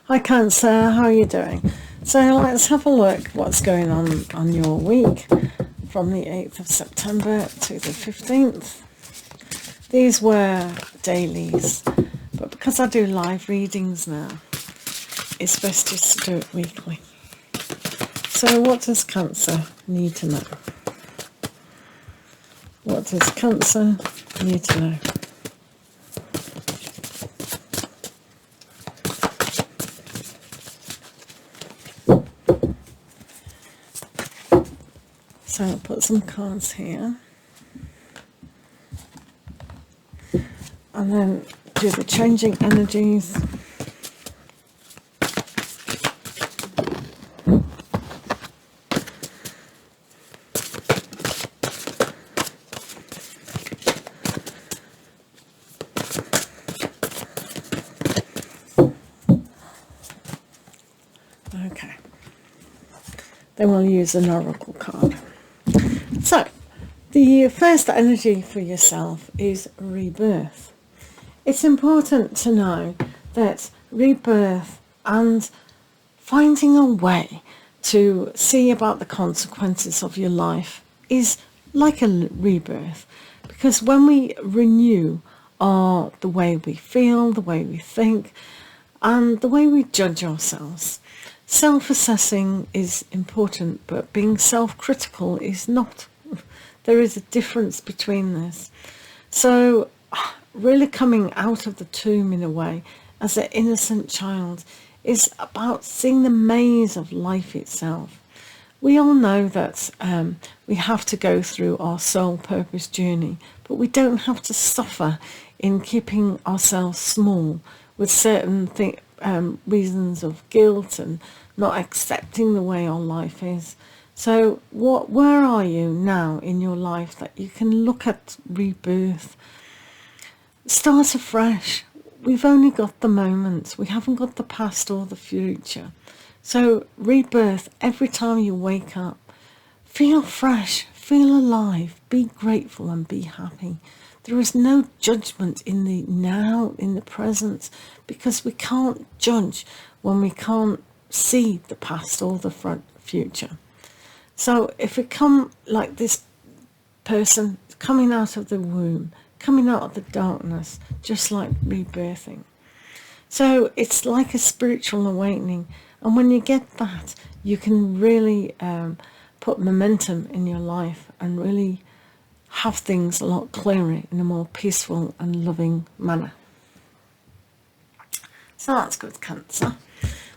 Hi Cancer, how are you doing? So let's have a look what's going on your week from the 8th of September to the 15th. These were dailies, but because I do live readings now, it's best just to do it weekly. So what does Cancer need to know? What does Cancer need to know? So I'll put some cards here and then do the changing energies. Okay, then we'll use an oracle card. So, the first energy for yourself is rebirth. It's important to know that rebirth and finding a way to see about the consequences of your life is like a rebirth, because when we renew the way we feel, the way we think, and the way we judge ourselves, self-assessing is important, but being self-critical is not. There is a difference between this. So really coming out of the tomb in a way as an innocent child is about seeing the maze of life itself. We all know that we have to go through our soul purpose journey, but we don't have to suffer in keeping ourselves small with certain reasons of guilt and not accepting the way our life is. So where are you now in your life that you can look at rebirth? Start afresh. We've only got the moment. We haven't got the past or the future. So rebirth, every time you wake up, feel fresh, feel alive, be grateful and be happy. There is no judgment in the now, in the present, because we can't judge when we can't see the past or the future. So if we come like this person coming out of the womb, coming out of the darkness, just like rebirthing. So it's like a spiritual awakening. And when you get that, you can really put momentum in your life and really have things a lot clearer in a more peaceful and loving manner. So that's good, Cancer.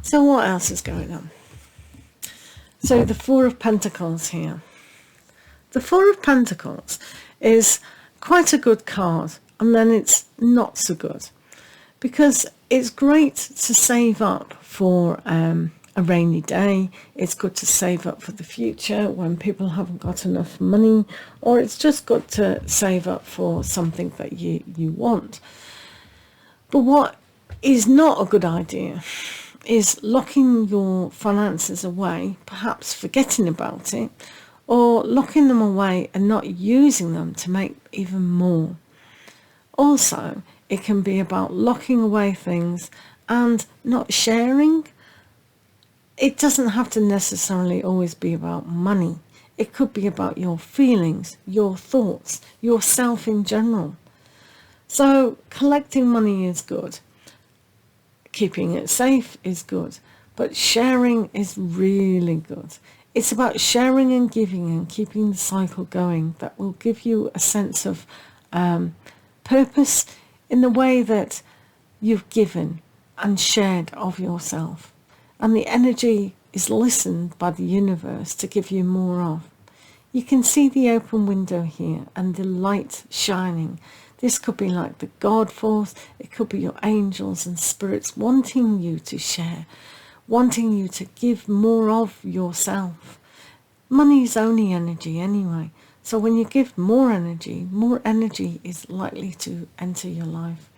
So what else is going on? So the Four of Pentacles here. The Four of Pentacles is quite a good card, and then it's not so good, because it's great to save up for a rainy day. It's good to save up for the future when people haven't got enough money, or it's just good to save up for something that you want. But what is not a good idea is locking your finances away, perhaps forgetting about it, or locking them away and not using them to make even more. Also, it can be about locking away things and not sharing. It doesn't have to necessarily always be about money. It could be about your feelings, your thoughts, yourself in general. So collecting money is good. Keeping it safe is good, but sharing is really good. It's about sharing and giving and keeping the cycle going that will give you a sense of purpose in the way that you've given and shared of yourself. And the energy is listened by the universe to give you more of. You can see the open window here and the light shining. This could be like the God force. It could be your angels and spirits wanting you to share, wanting you to give more of yourself. Money is only energy anyway. So when you give more energy is likely to enter your life.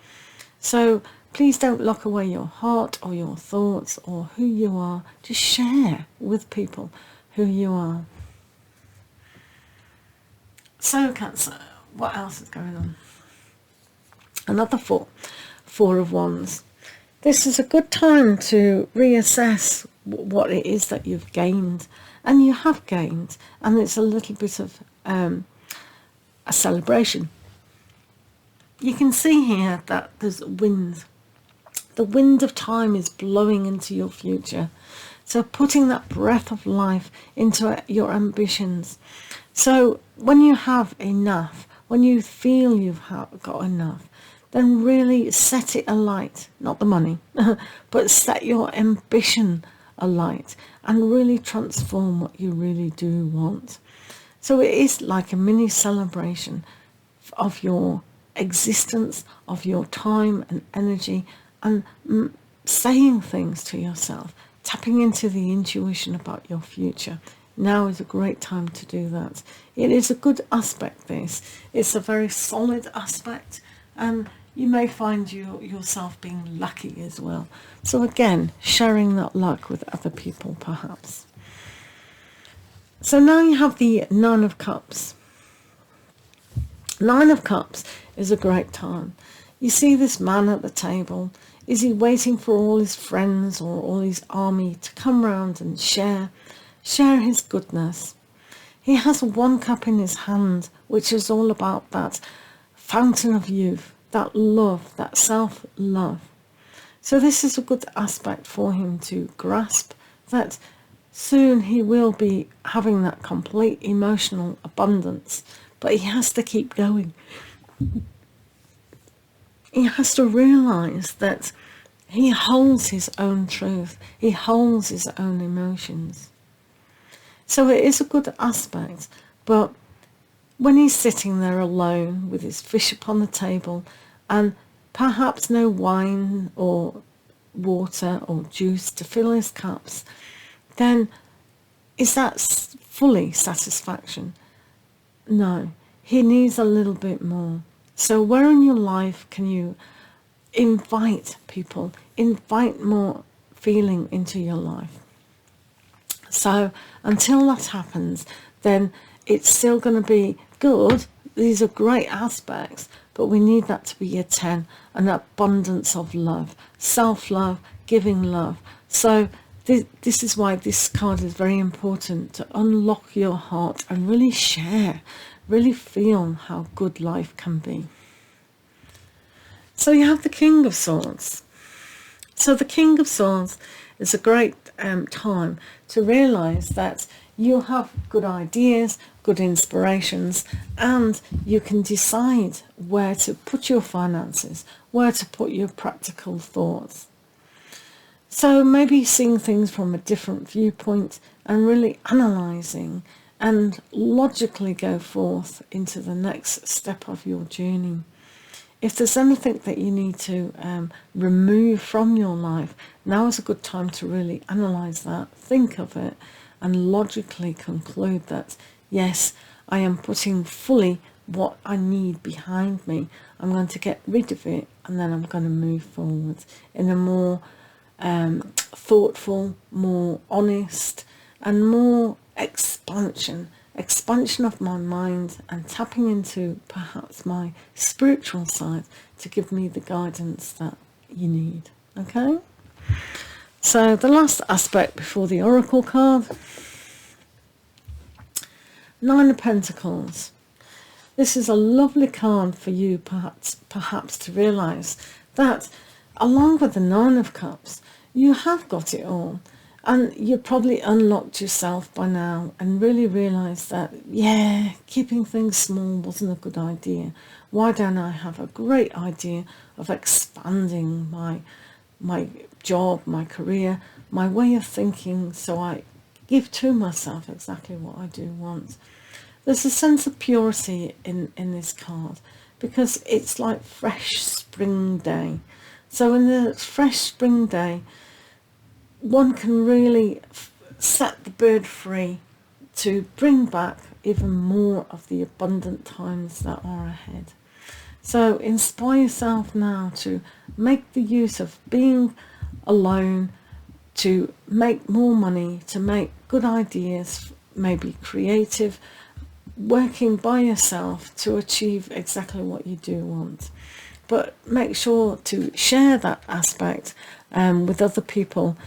So please don't lock away your heart or your thoughts or who you are. Just share with people who you are. So Cancer, what else is going on? Another four of Wands. this is a good time to reassess what it is that you've gained, and you have gained, and it's a little bit of a celebration. You can see here that there's wind. The wind of time is blowing into your future. So putting that breath of life into your ambitions. So when you have enough, when you feel you've got enough, then really set it alight, not the money, but set your ambition alight and really transform what you really do want. So it is like a mini celebration of your existence, of your time and energy, and saying things to yourself, tapping into the intuition about your future. Now is a great time to do that. It is a good aspect, this. It's a very solid aspect, and you may find yourself being lucky as well. So again, sharing that luck with other people perhaps. So now you have the Nine of Cups. Nine of Cups is a great time. You see this man at the table. Is he waiting for all his friends or all his army to come round and share his goodness? He has one cup in his hand, which is all about that fountain of youth, that love, that self-love. So this is a good aspect for him to grasp, that soon he will be having that complete emotional abundance, but he has to keep going. He has to realise that he holds his own truth, he holds his own emotions. So it is a good aspect, but when he's sitting there alone with his fish upon the table and perhaps no wine or water or juice to fill his cups, then is that fully satisfaction? No, he needs a little bit more. So where in your life can you invite people, invite more feeling into your life? So until that happens, then it's still going to be good. These are great aspects, but we need that to be a 10, an abundance of love, self-love, giving love. So this is why this card is very important, to unlock your heart and really share, really feel how good life can be. So you have the King of Swords. So the King of Swords is a great time to realise that you have good ideas, good inspirations, and you can decide where to put your finances, where to put your practical thoughts. So maybe seeing things from a different viewpoint and really analysing and logically go forth into the next step of your journey. If there's anything that you need to remove from your life, now is a good time to really analyse that, think of it, and logically conclude that, yes, I am putting fully what I need behind me. I'm going to get rid of it, and then I'm going to move forward in a more thoughtful, more honest, and more expansion of my mind, and tapping into perhaps my spiritual side to give me the guidance that you need. Okay, so the last aspect before the Oracle card, Nine of Pentacles. This is a lovely card for you perhaps to realise that along with the Nine of Cups, you have got it all. And you probably unlocked yourself by now and really realised that, yeah, keeping things small wasn't a good idea. Why don't I have a great idea of expanding my job, my career, my way of thinking, so I give to myself exactly what I do want. There's a sense of purity in this card, because it's like fresh spring day. So in the fresh spring day, one can really set the bird free to bring back even more of the abundant times that are ahead. So inspire yourself now to make the use of being alone, to make more money, to make good ideas, maybe creative, working by yourself to achieve exactly what you do want. but make sure to share that aspect with other people.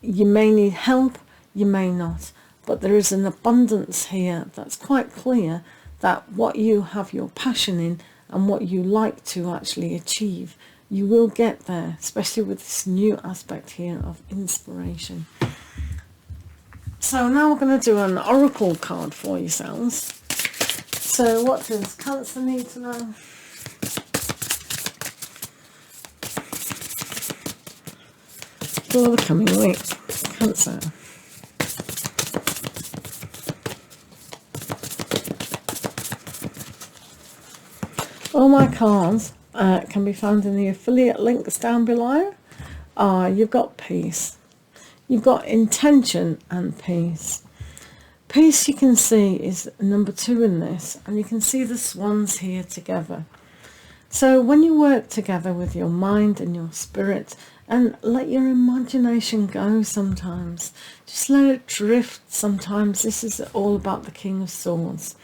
You may need help, you may not, but there is an abundance here that's quite clear, that what you have your passion in and what you like to actually achieve, you will get there, especially with this new aspect here of inspiration. So now we're going to do an oracle card for yourselves. So what does Cancer need to know? For the coming week, Cancer. All my cards can be found in the affiliate links down below. You've got peace, you've got intention and peace. Peace, you can see, is number 2 in this, and you can see the swans here together. So when you work together with your mind and your spirit, and let your imagination go sometimes, just let it drift sometimes. This is all about the King of Swords.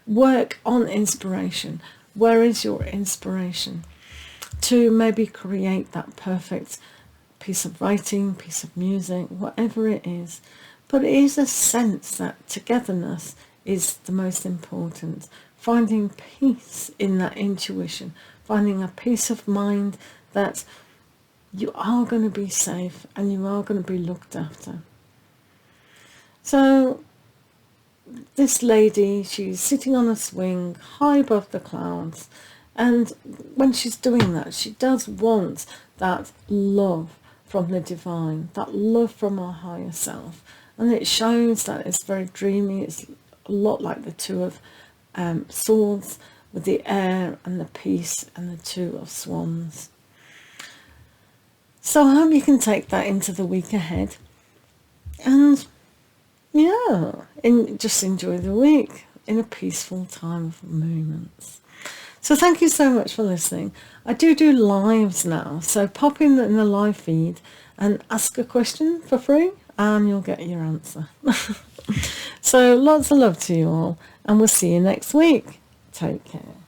Work on inspiration. Where is your inspiration? To maybe create that perfect piece of writing, piece of music, whatever it is. But it is a sense that togetherness is the most important. Finding peace in that intuition. Finding a peace of mind that you are going to be safe and you are going to be looked after. So this lady, she's sitting on a swing high above the clouds, and when she's doing that, she does want that love from the divine, that love from our higher self, and it shows that it's very dreamy. It's a lot like the 2 of swords with the air and the peace and the 2 of swans. So I hope you can take that into the week ahead, and yeah, just enjoy the week in a peaceful time of moments. So thank you so much for listening. I do lives now, so pop in the live feed and ask a question for free and you'll get your answer. So lots of love to you all, and we'll see you next week. Take care.